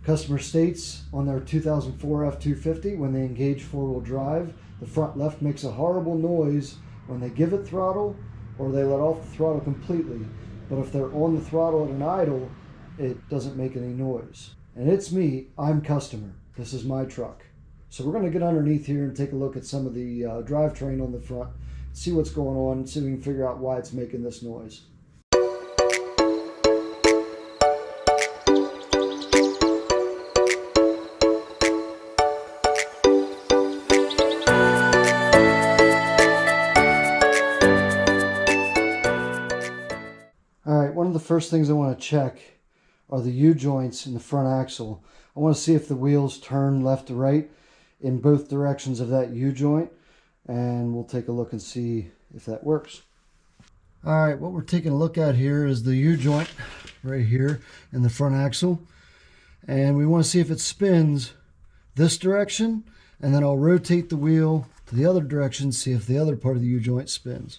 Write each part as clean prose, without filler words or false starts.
Customer states on their 2004 F-250 when they engage four-wheel drive, the front left makes a horrible noise when they give it throttle or they let off the throttle completely. But if they're on the throttle at an idle, it doesn't make any noise. And it's me, I'm customer. This is my truck. So we're going to get underneath here and take a look at some of the drivetrain on the front, see what's going on, see if we can figure out why it's making this noise. Alright, one of the first things I want to check are the U-joints in the front axle. I want to see if the wheels turn left to right in both directions of that U-joint, and we'll take a look and see if that works. Alright, what we're taking a look at here is the U-joint right here in the front axle, and we want to see if it spins this direction, and then I'll rotate the wheel to the other direction, see if the other part of the U-joint spins.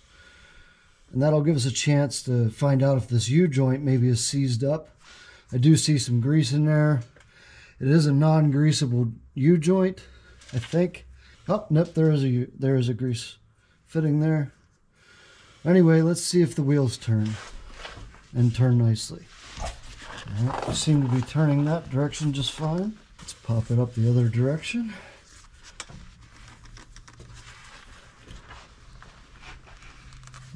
And that'll give us a chance to find out if this U-joint maybe is seized up. I do see some grease in there. It is a non-greasable U-joint, I think. Oh, nope, there is a grease fitting there. Anyway, let's see if the wheels turn, and turn nicely. All right, we seem to be turning that direction just fine. Let's pop it up the other direction.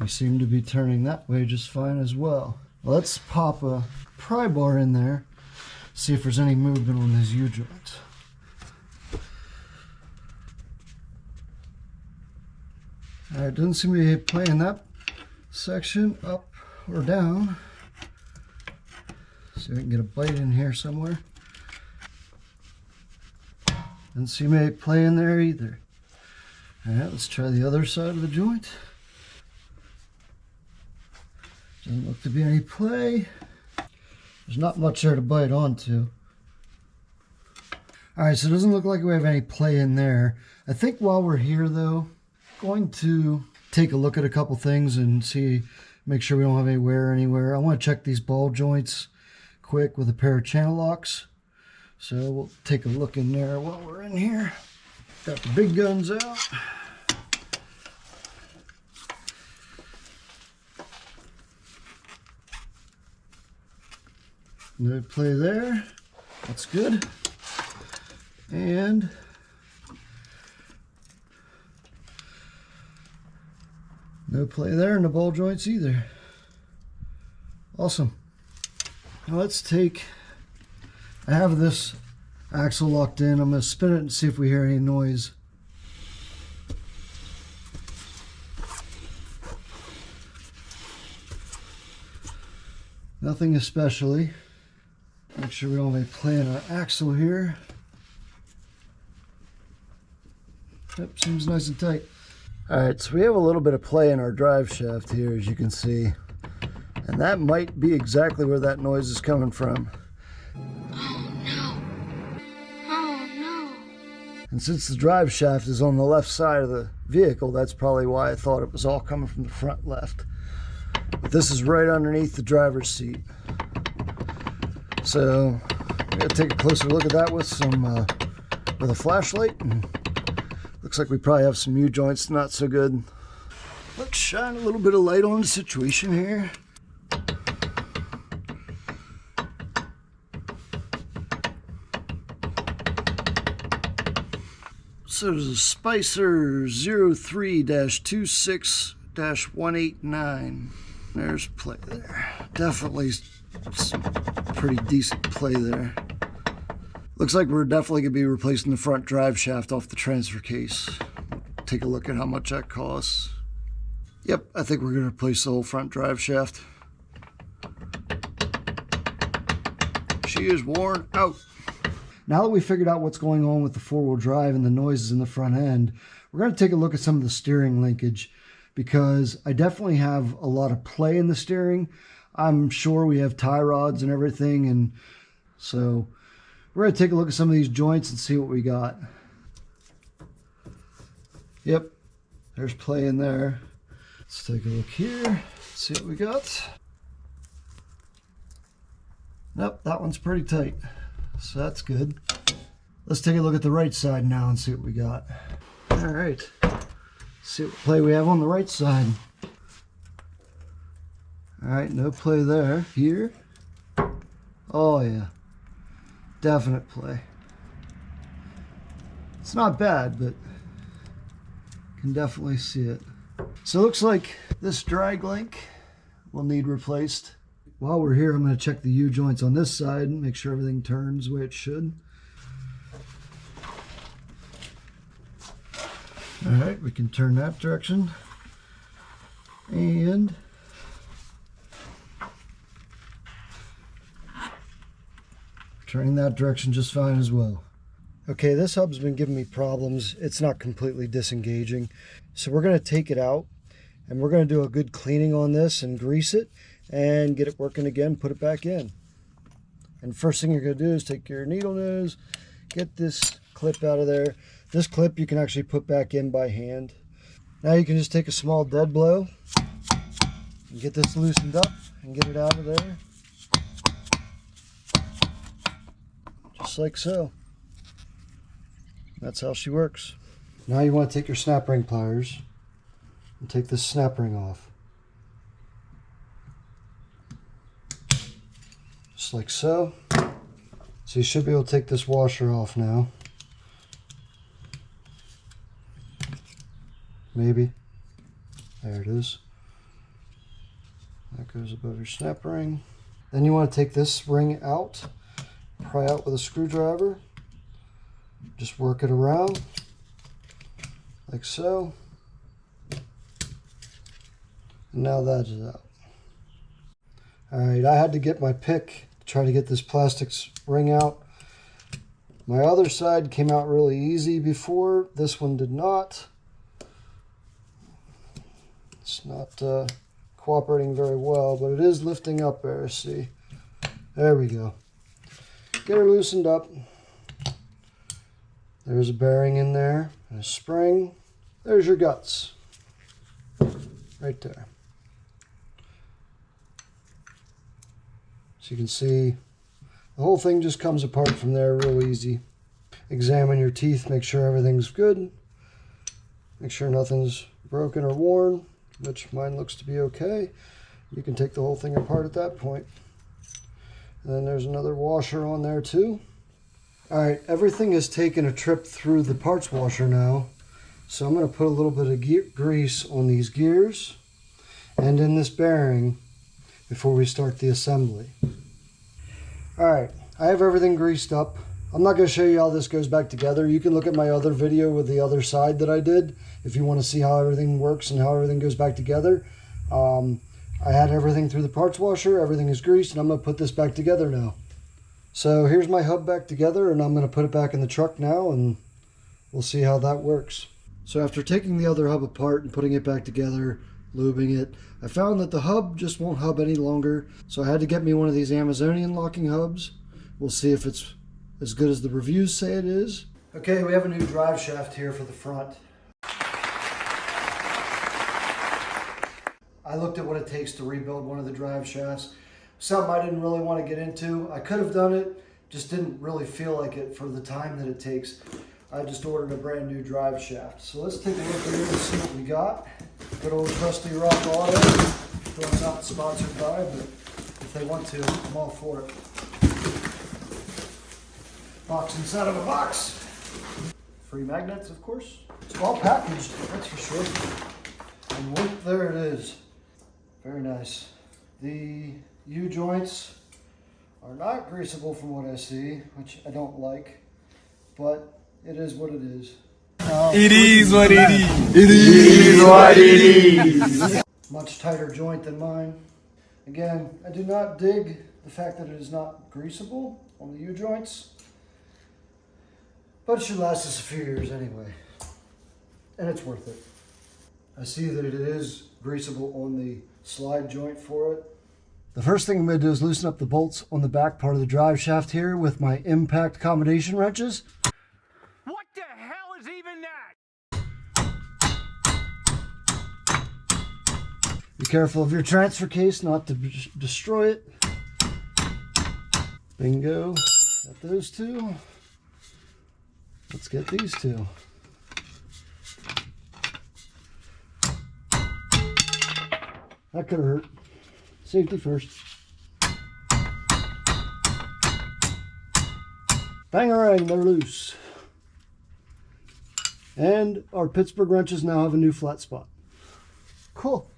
We seem to be turning that way just fine as well. Let's pop a pry bar in there, see if there's any movement on these U-joints. Alright, doesn't seem to be playing that section up or down. See if we can get a bite in here somewhere. Doesn't seem to be playing there either. Alright, let's try the other side of the joint. Doesn't look to be any play. There's not much there to bite onto. Alright, so it doesn't look like we have any play in there. I think while we're here though, I'm going to take a look at a couple things and see, make sure we don't have any wear anywhere. I want to check these ball joints quick with a pair of channel locks. So we'll take a look in there while we're in here. Got the big guns out. No play there. That's good. And no play there in the ball joints either. Awesome. Now let's take, I have this axle locked in. I'm going to spin it and see if we hear any noise. Nothing especially. Make sure we don't have any play in our axle here. Yep, seems nice and tight. Alright, so we have a little bit of play in our drive shaft here, as you can see. And that might be exactly where that noise is coming from. Oh no. Oh no. And since the drive shaft is on the left side of the vehicle, that's probably why I thought it was all coming from the front left. But this is right underneath the driver's seat. So we're gonna take a closer look at that with a flashlight. And looks like we probably have some U-joints not so good. Let's shine a little bit of light on the situation here. So there's a Spicer 03-26-189. There's play there. Definitely some pretty decent play there. Looks like we're definitely going to be replacing the front drive shaft off the transfer case. Take a look at how much that costs. Yep, I think we're going to replace the whole front drive shaft. She is worn out. Now that we figured out what's going on with the four-wheel drive and the noises in the front end, we're going to take a look at some of the steering linkage, because I definitely have a lot of play in the steering. I'm sure we have tie rods and everything, and so we're going to take a look at some of these joints and see what we got. Yep, there's play in there. Let's take a look here, see what we got. Nope, that one's pretty tight. So that's good. Let's take a look at the right side now and see what we got. All right. See what play we have on the right side. All right, no play there. Here. Oh yeah. Definite play. It's not bad, but can definitely see it. So it looks like this drag link will need replaced. While we're here, I'm going to check the U-joints on this side and make sure everything turns the way it should. All right, we can turn that direction. And turning that direction just fine as well. Okay, this hub's been giving me problems. It's not completely disengaging. So we're going to take it out and we're going to do a good cleaning on this and grease it and get it working again, put it back in. And first thing you're going to do is take your needle nose, get this clip out of there. This clip you can actually put back in by hand. Now you can just take a small dead blow and get this loosened up and get it out of there. Just like so. That's how she works. Now you want to take your snap ring pliers and take this snap ring off. Just like so. So you should be able to take this washer off now. Maybe. There it is. That goes above your snap ring. Then you want to take this ring out, pry out with a screwdriver. Just work it around like so. And now that is out. Alright, I had to get my pick to try to get this plastic ring out. My other side came out really easy before. This one did not. It's not cooperating very well, but it is lifting up there, see? There we go. Get her loosened up. There's a bearing in there and a spring. There's your guts. Right there. So you can see the whole thing just comes apart from there real easy. Examine your teeth, make sure everything's good. Make sure nothing's broken or worn, which mine looks to be okay. You can take the whole thing apart at that point. And then there's another washer on there too. Alright, everything has taken a trip through the parts washer now. So I'm going to put a little bit of grease on these gears and in this bearing before we start the assembly. Alright, I have everything greased up. I'm not going to show you how this goes back together. You can look at my other video with the other side that I did if you want to see how everything works and how everything goes back together. I had everything through the parts washer, everything is greased, and I'm going to put this back together now. So here's my hub back together, and I'm going to put it back in the truck now, and we'll see how that works. So after taking the other hub apart and putting it back together, lubing it, I found that the hub just won't hub any longer. So I had to get me one of these Amazonian locking hubs. We'll see if it's as good as the reviews say it is. Okay, we have a new drive shaft here for the front. I looked at what it takes to rebuild one of the drive shafts. Something I didn't really want to get into. I could have done it, just didn't really feel like it for the time that it takes. I just ordered a brand new drive shaft. So let's take a look here and see what we got. Good old trusty Rock Auto. Though I'm not sponsored by, but if they want to, I'm all for it. Box inside of a box. Free magnets, of course. It's all packaged, that's for sure. And whoop, there it is. Very nice. The U-joints are not greasable from what I see, which I don't like, but it is what it is. It is what it is. It is what it is. Much tighter joint than mine. Again, I do not dig the fact that it is not greasable on the U-joints, but it should last us a few years anyway, and it's worth it. I see that it is greasable on the slide joint for it. The first thing I'm going to do is loosen up the bolts on the back part of the drive shaft here with my impact combination wrenches. What the hell is even that? Be careful of your transfer case not to destroy it. Bingo. Got those two. Let's get these two. That could hurt. Safety first. Bangarang, they're loose. And our Pittsburgh wrenches now have a new flat spot. Cool.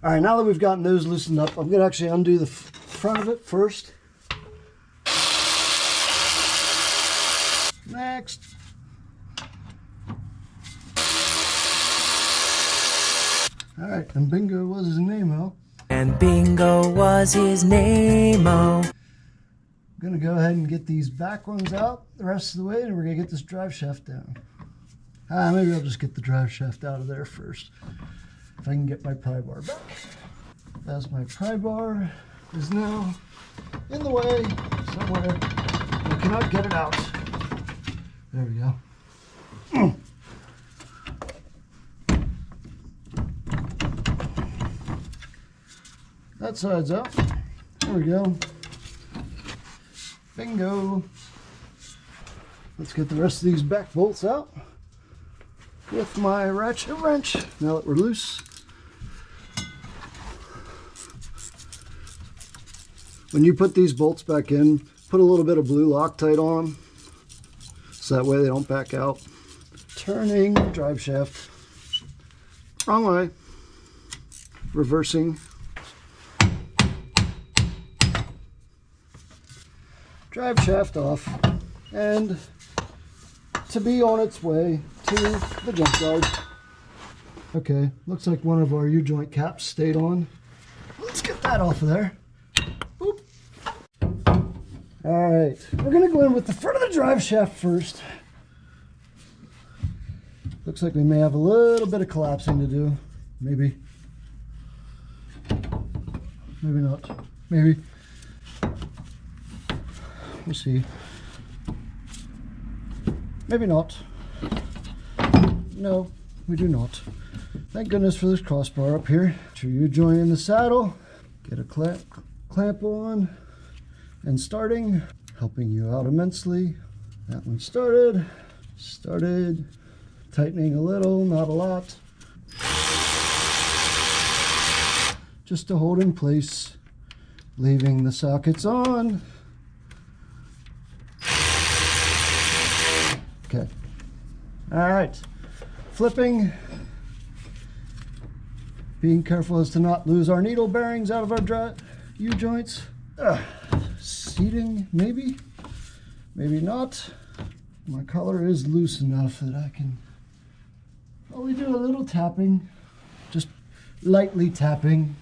All right, now that we've gotten those loosened up, I'm going to actually undo the front of it first. Next. All right, and Bingo was his name-o. And Bingo was his name-o. I'm going to go ahead and get these back ones out the rest of the way, and we're going to get this drive shaft down. Maybe I'll just get the drive shaft out of there first, if I can get my pry bar back. As my pry bar is now in the way somewhere, I cannot get it out. There we go. That side's out. There we go. Bingo. Let's get the rest of these back bolts out with my ratchet wrench, now that we're loose. When you put these bolts back in, put a little bit of blue Loctite on them, so that way they don't back out. Turning drive shaft. Wrong way. Reversing. Drive shaft off, and to be on its way to the junkyard. Okay, looks like one of our U-joint caps stayed on. Let's get that off of there. Boop. All right, we're gonna go in with the front of the drive shaft first. Looks like we may have a little bit of collapsing to do. Maybe. Maybe not. Maybe. We'll see. Maybe not. No, we do not. Thank goodness for this crossbar up here. Make sure you join in the saddle. Get a clamp on and starting. Helping you out immensely. That one started. Tightening a little, not a lot. Just to hold in place. Leaving the sockets on. Okay. All right. Flipping. Being careful as to not lose our needle bearings out of our U-joints. Seating, maybe. Maybe not. My collar is loose enough that I can probably do a little tapping. Just lightly tapping.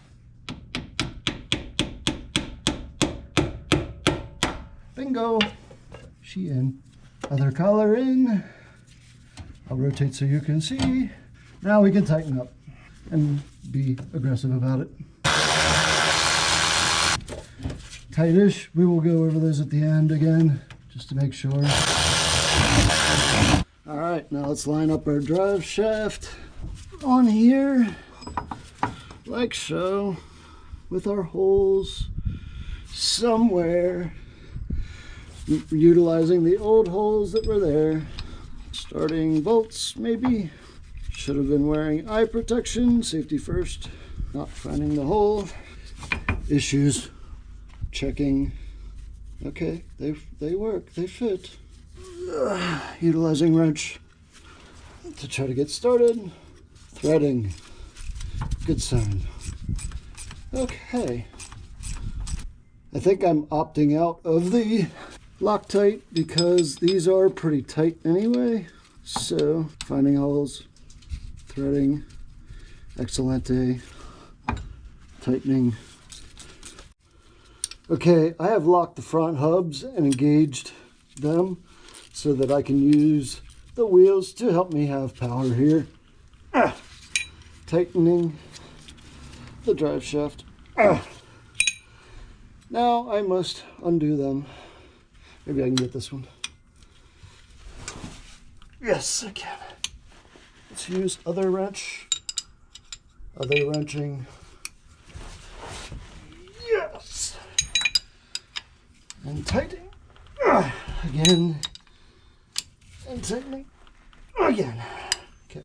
Bingo. She in. Other collar in. I'll rotate so you can see. Now we can tighten up and be aggressive about it. Tightish. We will go over those at the end again, just to make sure. All right, now let's line up our drive shaft on here, like so, with our holes somewhere. Utilizing the old holes that were there. Starting bolts, maybe. Should have been wearing eye protection, safety first. Not finding the hole. Issues. Checking. Okay, they work, they fit. Utilizing wrench to try to get started. Threading. Good sign. Okay. I think I'm opting out of the Loctite because these are pretty tight anyway. So finding holes, threading, excelente, tightening. Okay, I have locked the front hubs and engaged them so that I can use the wheels to help me have power here. Tightening the drive shaft. Now I must undo them. Maybe I can get this one. Yes, I can. Let's use other wrench. Other wrenching. Yes! And tightening. Again. And tightening. Again. Okay.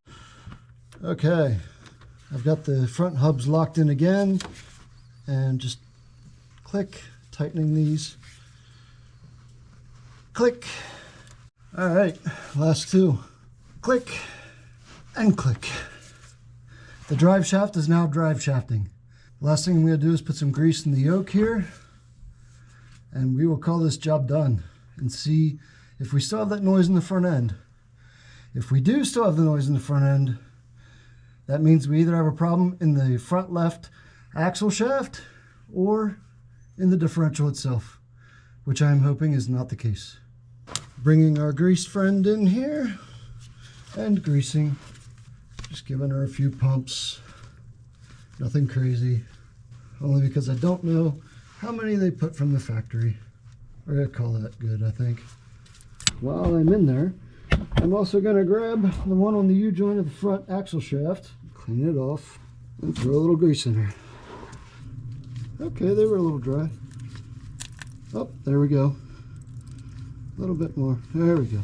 Okay. I've got the front hubs locked in again. And just click, tightening these. Click. All right, last two. Click and click. The drive shaft is now drive shafting. Last thing I'm going to do is put some grease in the yoke here, and we will call this job done and see if we still have that noise in the front end. If we do still have the noise in the front end, that means we either have a problem in the front left axle shaft or in the differential itself, which I'm hoping is not the case. Bringing our grease friend in here and greasing. Just giving her a few pumps. Nothing crazy. Only because I don't know how many they put from the factory. We're gonna call that good, I think. While I'm in there, I'm also gonna grab the one on the U-joint of the front axle shaft, clean it off, and throw a little grease in her. Okay, they were a little dry. Oh, there we go. A little bit more. There we go.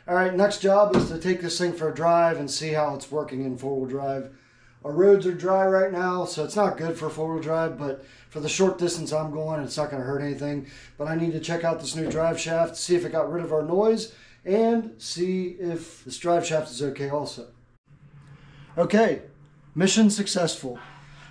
All right, next job is to take this thing for a drive and see how it's working in four-wheel drive. Our roads are dry right now, so it's not good for four-wheel drive, but for the short distance I'm going, it's not going to hurt anything. But I need to check out this new drive shaft, see if it got rid of our noise, and see if this drive shaft is okay also. Okay, mission successful.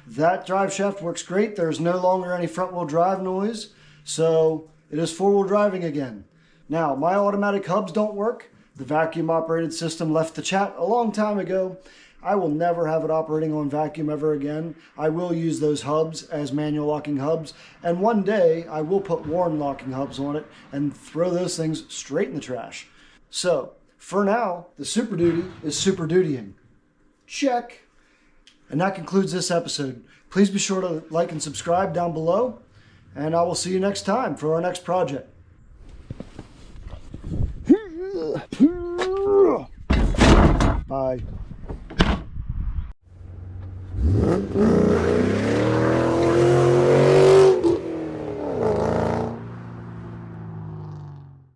That drive shaft works great. There's no longer any front-wheel drive noise, so it is four-wheel driving again. Now, my automatic hubs don't work. The vacuum-operated system left the chat a long time ago. I will never have it operating on vacuum ever again. I will use those hubs as manual locking hubs, and one day I will put Warren locking hubs on it and throw those things straight in the trash. So, for now, the Super Duty is Super Dutying. Check. And that concludes this episode. Please be sure to like and subscribe down below, and I will see you next time for our next project. Bye.